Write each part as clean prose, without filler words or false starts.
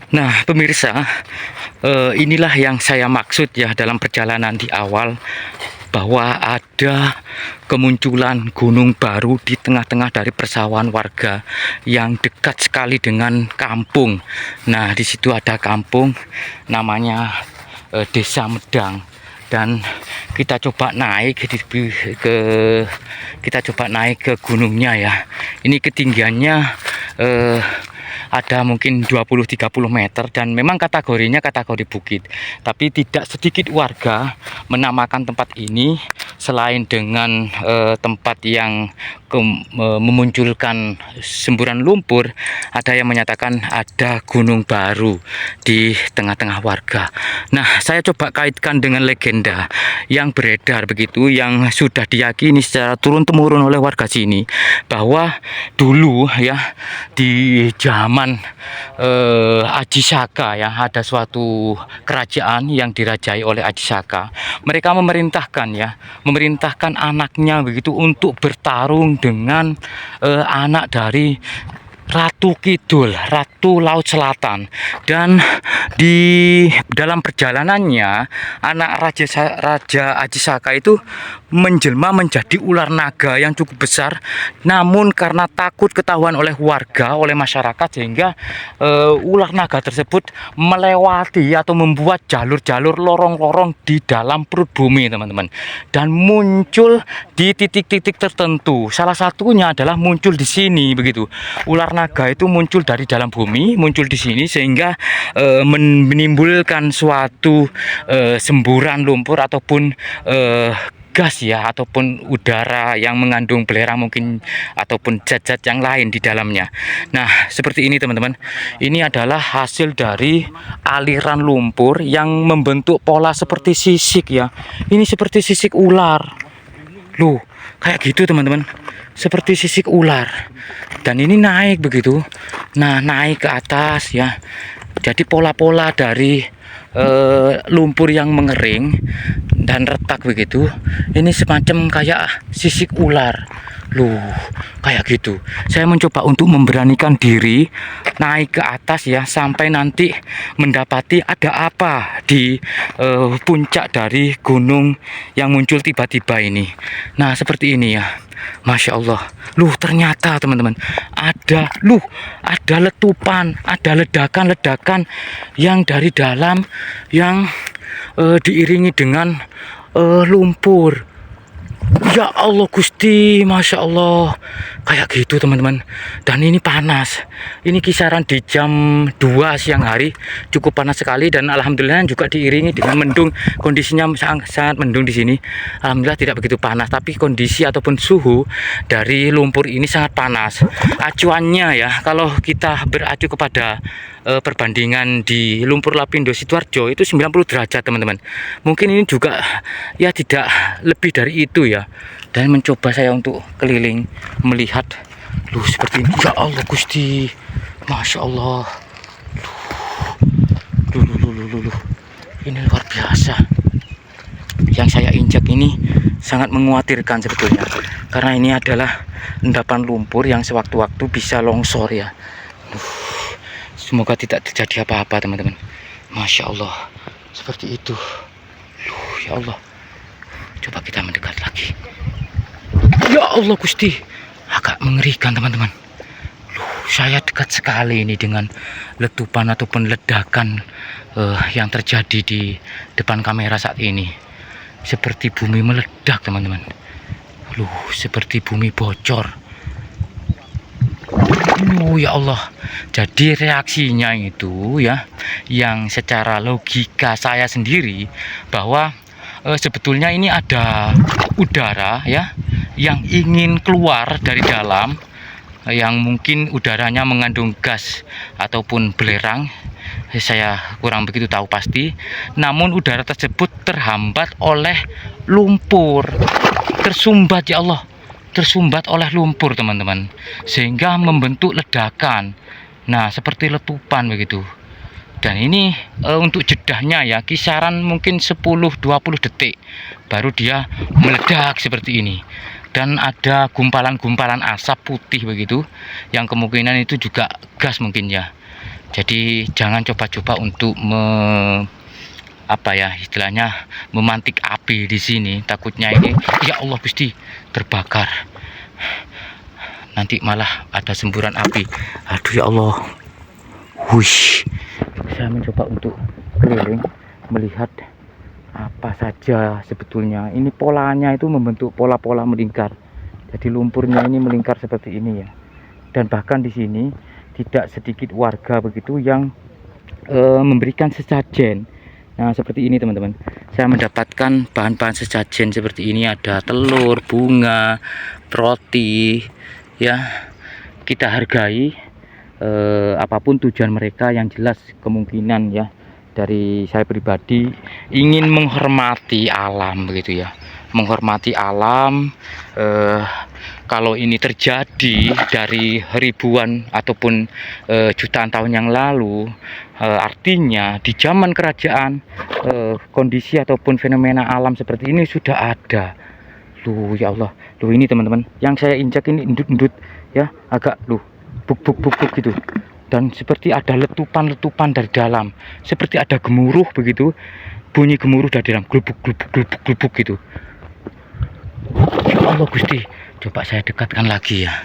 Nah, pemirsa, inilah yang saya maksud ya dalam perjalanan di awal, bahwa ada kemunculan gunung baru di tengah-tengah dari persawahan warga yang dekat sekali dengan kampung. Nah, di situ ada kampung namanya Desa Medang, dan kita coba naik ke kita coba naik ke gunungnya ya. Ini ketinggiannya ada mungkin 20-30 meter, dan memang kategorinya kategori bukit. Tapi tidak sedikit warga menamakan tempat ini selain dengan tempat yang memunculkan semburan lumpur, ada yang menyatakan ada gunung baru di tengah-tengah warga. Nah, saya coba kaitkan dengan legenda yang beredar begitu, yang sudah diyakini secara turun-temurun oleh warga sini, bahwa dulu ya di zaman Aji Saka ya, ada suatu kerajaan yang dirajai oleh Aji Saka. Mereka memerintahkan anaknya begitu untuk bertarung dengan anak dari Ratu Kidul, Ratu Laut Selatan. Dan di dalam perjalanannya, anak Raja Aji Saka itu menjelma menjadi ular naga yang cukup besar. Namun karena takut ketahuan oleh warga, oleh masyarakat, sehingga ular naga tersebut melewati atau membuat jalur-jalur lorong-lorong di dalam perut bumi, teman-teman, dan muncul di titik-titik tertentu. Salah satunya adalah muncul di sini begitu. Ular naga itu muncul dari dalam bumi, muncul di sini, sehingga menimbulkan suatu semburan lumpur ataupun gas ya, ataupun udara yang mengandung belerang mungkin, ataupun zat-zat yang lain di dalamnya. Nah, seperti ini teman-teman. Ini adalah hasil dari aliran lumpur yang membentuk pola seperti sisik ya. Ini seperti sisik ular. Loh, kayak gitu teman-teman. Seperti sisik ular. Dan ini naik begitu. Nah, naik ke atas ya. Jadi pola-pola dari lumpur yang mengering dan retak begitu, ini semacam kayak sisik ular. Loh, kayak gitu. Saya mencoba untuk memberanikan diri naik ke atas ya, sampai nanti mendapati ada apa di puncak dari gunung yang muncul tiba-tiba ini. Nah, seperti ini ya. Masya Allah. Loh, ternyata teman-teman ada letupan, ada ledakan-ledakan yang dari dalam, yang diiringi dengan lumpur. Ya Allah Gusti, Masya Allah, kayak gitu teman-teman. Dan ini panas. Ini kisaran di jam 2 siang hari, cukup panas sekali. Dan alhamdulillah juga diiringi dengan mendung. Kondisinya sangat mendung di sini. Alhamdulillah tidak begitu panas, tapi kondisi ataupun suhu dari lumpur ini sangat panas. Acuannya ya, kalau kita beracu kepada perbandingan di lumpur Lapindo Sidoarjo itu 90 derajat teman-teman. Mungkin ini juga ya tidak lebih dari itu ya. Dan mencoba saya untuk keliling melihat. Loh, seperti ini. Ya Allah Gusti, Masya Allah. Loh. Ini luar biasa. Yang saya injak ini sangat mengkhawatirkan sebetulnya, karena ini adalah endapan lumpur yang sewaktu-waktu bisa longsor ya. Semoga tidak terjadi apa-apa teman-teman. Masya Allah, seperti itu. Ya Allah, coba kita mendekat lagi. Ya Allah Gusti, agak mengerikan teman-teman. Saya dekat sekali ini dengan letupan ataupun ledakan yang terjadi di depan kamera saat ini. Seperti bumi meledak teman-teman. Seperti bumi bocor. Ya Allah. Jadi reaksinya itu ya, yang secara logika saya sendiri, bahwa sebetulnya ini ada udara ya yang ingin keluar dari dalam, yang mungkin udaranya mengandung gas ataupun belerang. Saya kurang begitu tahu pasti. Namun udara tersebut terhambat oleh lumpur, tersumbat ya Allah, tersumbat oleh lumpur teman-teman, sehingga membentuk ledakan. Nah, seperti letupan begitu. Dan ini untuk jedahnya ya kisaran mungkin 10-20 detik baru dia meledak seperti ini. Dan ada gumpalan-gumpalan asap putih begitu, yang kemungkinan itu juga gas mungkin ya. Jadi jangan coba-coba untuk apa ya istilahnya memantik api di sini, takutnya ini ya Allah Gusti terbakar, nanti malah ada semburan api. Aduh ya Allah. Wush, saya mencoba untuk keliling melihat apa saja sebetulnya. Ini polanya itu membentuk pola-pola melingkar, jadi lumpurnya ini melingkar seperti ini ya. Dan bahkan di sini tidak sedikit warga begitu yang memberikan sesajen. Nah seperti ini teman-teman, saya mendapatkan bahan-bahan sesajen seperti ini, ada telur, bunga, roti ya. Kita hargai apapun tujuan mereka, yang jelas kemungkinan ya dari saya pribadi ingin menghormati alam begitu ya, menghormati alam. Kalau ini terjadi dari ribuan ataupun jutaan tahun yang lalu, artinya di zaman kerajaan kondisi ataupun fenomena alam seperti ini sudah ada. Loh ya Allah, loh ini teman-teman yang saya injak ini endut-endut ya, agak loh buk-buk gitu, dan seperti ada letupan-letupan dari dalam, seperti ada gemuruh begitu, bunyi gemuruh dari dalam, glubuk gitu. Ya Allah Gusti, coba saya dekatkan lagi ya,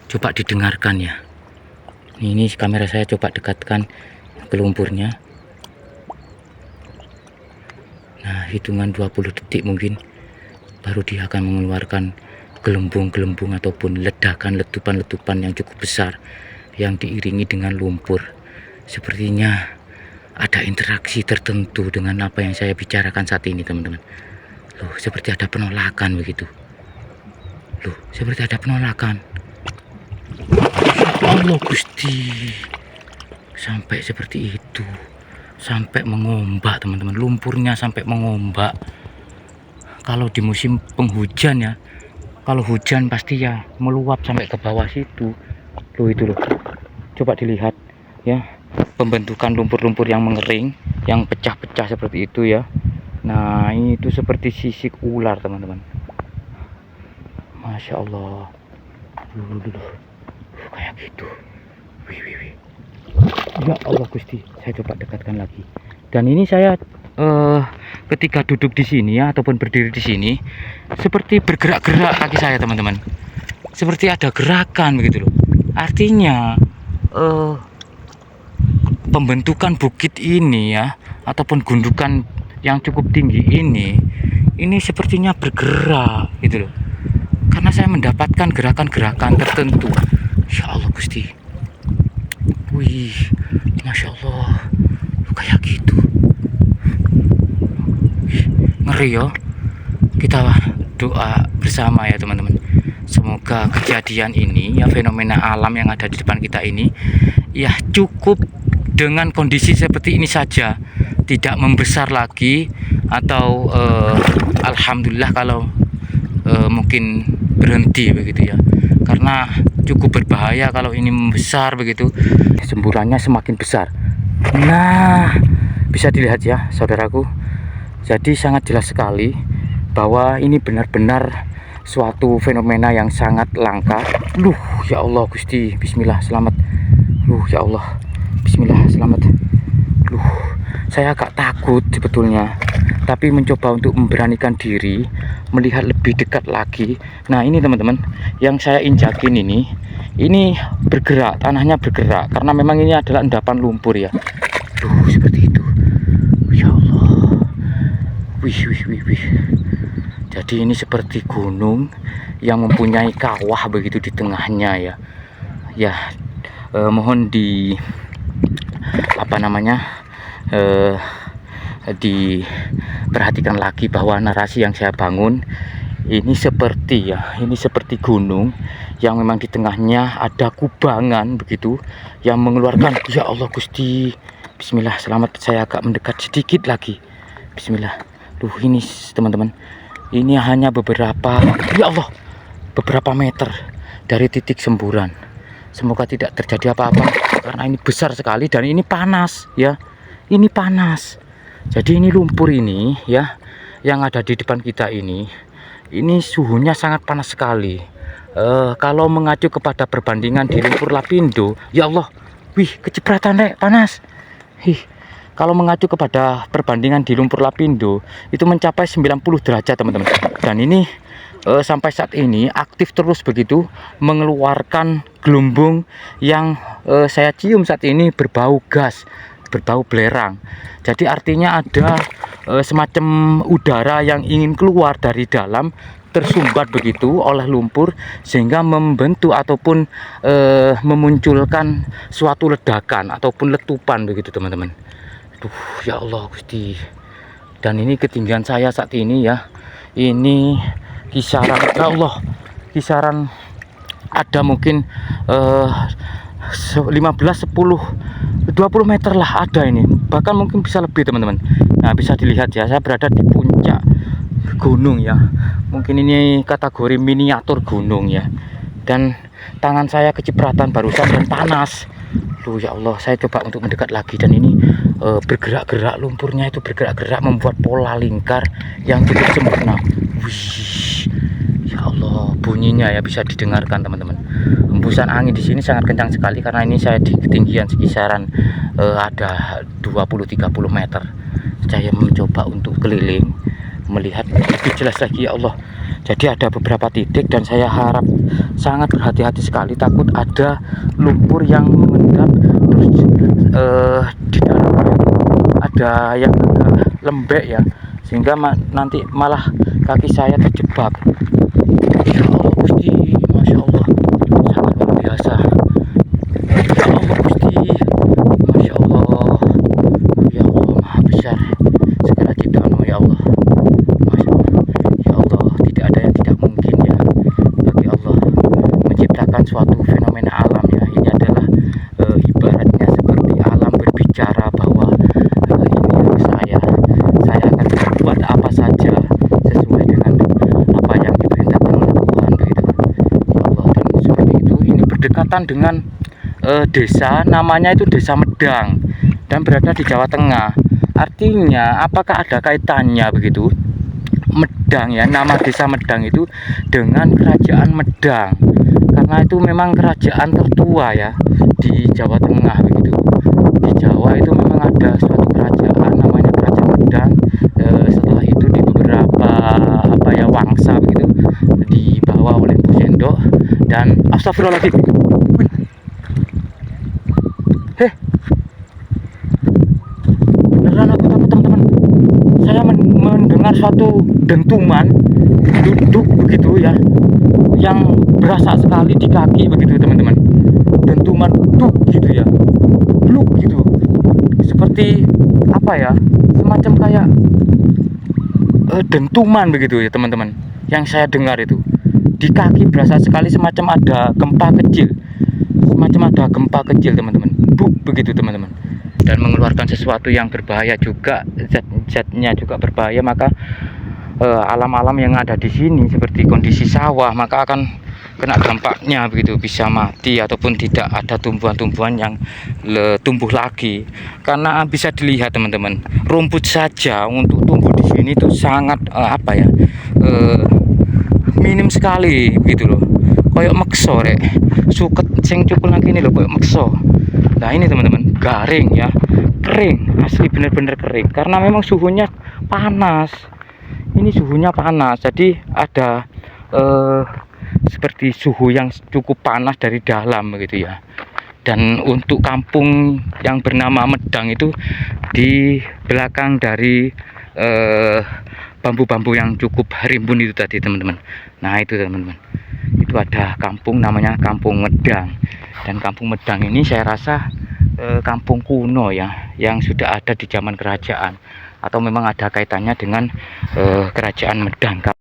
coba didengarkan ya. Ini kamera saya coba dekatkan ke lumpurnya. Nah hitungan 20 detik mungkin baru dia akan mengeluarkan gelembung-gelembung ataupun ledakan letupan-letupan yang cukup besar yang diiringi dengan lumpur. Sepertinya ada interaksi tertentu dengan apa yang saya bicarakan saat ini teman-teman. Loh seperti ada penolakan begitu. Loh seperti ada penolakan. Ya Allah Gusti, sampai seperti itu, sampai mengombak teman-teman, lumpurnya sampai mengombak. Kalau di musim penghujan ya, kalau hujan pasti ya meluap sampai ke bawah situ. Loh itu loh, coba dilihat ya, pembentukan lumpur-lumpur yang mengering, yang pecah-pecah seperti itu ya. Nah ini itu seperti sisik ular teman-teman. Masya Allah. Kayak gitu. Wih. Ya Allah Gusti, saya coba dekatkan lagi. Dan ini saya ketika duduk di sini ya, ataupun berdiri di sini, seperti bergerak-gerak kaki saya teman-teman, seperti ada gerakan begitu loh. Artinya pembentukan bukit ini ya, ataupun gundukan yang cukup tinggi ini sepertinya bergerak gitu loh, karena saya mendapatkan gerakan-gerakan tertentu. Ya Allah Gusti, wih, Masya Allah, kayak gitu. Ngeri ya. Kita doa bersama ya teman-teman, semoga kejadian ini ya, fenomena alam yang ada di depan kita ini ya cukup dengan kondisi seperti ini saja, tidak membesar lagi, atau alhamdulillah kalau mungkin berhenti begitu ya, karena cukup berbahaya kalau ini membesar begitu, semburannya semakin besar. Nah bisa dilihat ya saudaraku, jadi sangat jelas sekali bahwa ini benar-benar suatu fenomena yang sangat langka. Luh ya Allah Gusti, bismillah selamat. Luh ya Allah, bismillah selamat. Luh, saya agak takut sebetulnya, tapi mencoba untuk memberanikan diri melihat lebih dekat lagi. Nah ini teman-teman, yang saya injakin ini bergerak, tanahnya bergerak, karena memang ini adalah endapan lumpur ya. Duh seperti itu. Ya Allah. Wih. Jadi ini seperti gunung yang mempunyai kawah begitu di tengahnya ya. Ya mohon di apa namanya, diperhatikan lagi bahwa narasi yang saya bangun ini seperti ya, ini seperti gunung yang memang di tengahnya ada kubangan begitu yang mengeluarkan. Ya Allah Gusti, bismillah selamat. Saya agak mendekat sedikit lagi, bismillah. Duh ini teman-teman, ini hanya beberapa, ya Allah, beberapa meter dari titik semburan. Semoga tidak terjadi apa-apa, karena ini besar sekali dan ini panas ya, ini panas. Jadi ini lumpur ini ya, yang ada di depan kita ini suhunya sangat panas sekali. Kalau mengacu kepada perbandingan di lumpur Lapindo, ya Allah, Wih, kecipratan rek, panas. Kalau mengacu kepada perbandingan di lumpur lapindo itu mencapai 90 derajat teman-teman. Dan ini sampai saat ini aktif terus begitu mengeluarkan gelombang yang saya cium saat ini berbau gas, berbau belerang. Jadi artinya ada semacam udara yang ingin keluar dari dalam, tersumbat begitu oleh lumpur sehingga membentuk ataupun memunculkan suatu ledakan ataupun letupan begitu teman-teman. Ya Allah Gusti. Dan ini ketinggian saya saat ini ya, ini kisaran, ya Allah, kisaran ada mungkin 15, 10, 20 meter lah ada ini, bahkan mungkin bisa lebih teman-teman. Nah bisa dilihat ya, saya berada di puncak gunung ya, mungkin ini kategori miniatur gunung ya. Dan tangan saya kecipratan barusan dan panas. Duh ya Allah, saya coba untuk mendekat lagi dan ini bergerak-gerak, lumpurnya itu bergerak-gerak membuat pola lingkar yang cukup sempurna. Wih, ya Allah, bunyinya ya bisa didengarkan teman-teman. Hembusan angin di sini sangat kencang sekali karena ini saya di ketinggian sekisaran ada 20-30 meter. Saya mencoba untuk keliling melihat lebih jelas lagi ya Allah. Jadi ada beberapa titik dan saya harap sangat berhati-hati sekali, takut ada lumpur yang mengendap terus di dalamnya ada yang agak lembek ya, sehingga nanti malah kaki saya terjebak. Ya Allah Gusti, Masya Allah, sangat luar biasa. Ya Allah Gusti, Masya Allah, ya Allah Maha Besar, segala ciptaan ya Allah. Masya Allah, ya Allah, tidak ada yang tidak mungkin ya bagi Allah menciptakan suatu fenomena alam ya. Ini adalah ibaratnya seperti alam berbicara bahwa ini saya akan berbuat apa saja sesuai dengan apa yang diperintahkan oleh Tuhan begitu ya Allah. Dan seperti itu, ini berdekatan dengan desa, namanya itu Desa Medang dan berada di Jawa Tengah. Artinya apakah ada kaitannya begitu Medang ya, nama Desa Medang itu dengan Kerajaan Medang, karena itu memang kerajaan tertua ya di Jawa Tengah begitu. Di Jawa itu memang ada suatu kerajaan namanya Kerajaan Medang. Setelah itu di beberapa wangsa begitu dibawa oleh Empu Sendok dan astagfirullahaladzim. Beneran aku takut teman-teman. Saya mendengar suatu dentuman duduk begitu ya, yang berasa sekali di kaki begitu teman-teman. Dentuman duk gitu ya, bluk gitu, seperti apa ya, semacam kayak dentuman begitu ya teman-teman. Yang saya dengar itu di kaki berasa sekali semacam ada gempa kecil, teman-teman. Buk begitu teman-teman. Dan mengeluarkan sesuatu yang berbahaya juga, zat-zatnya juga berbahaya. Maka alam-alam yang ada di sini seperti kondisi sawah maka akan kena dampaknya begitu, bisa mati ataupun tidak ada tumbuhan-tumbuhan yang tumbuh lagi. Karena bisa dilihat teman-teman, rumput saja untuk tumbuh di sini itu sangat minim sekali gitu loh. Koyok mekso rek, suket sing cukul lagi ini loh, koyok mekso. Nah ini teman-teman, garing ya, kering, asli bener-bener kering karena memang suhunya panas. Ini suhunya panas, jadi ada seperti suhu yang cukup panas dari dalam begitu ya. Dan untuk kampung yang bernama Medang itu di belakang dari bambu-bambu yang cukup rimbun itu tadi teman-teman. Nah itu teman-teman, itu ada kampung namanya Kampung Medang. Dan Kampung Medang ini saya rasa kampung kuno ya, yang sudah ada di zaman kerajaan atau memang ada kaitannya dengan kerajaan Medang.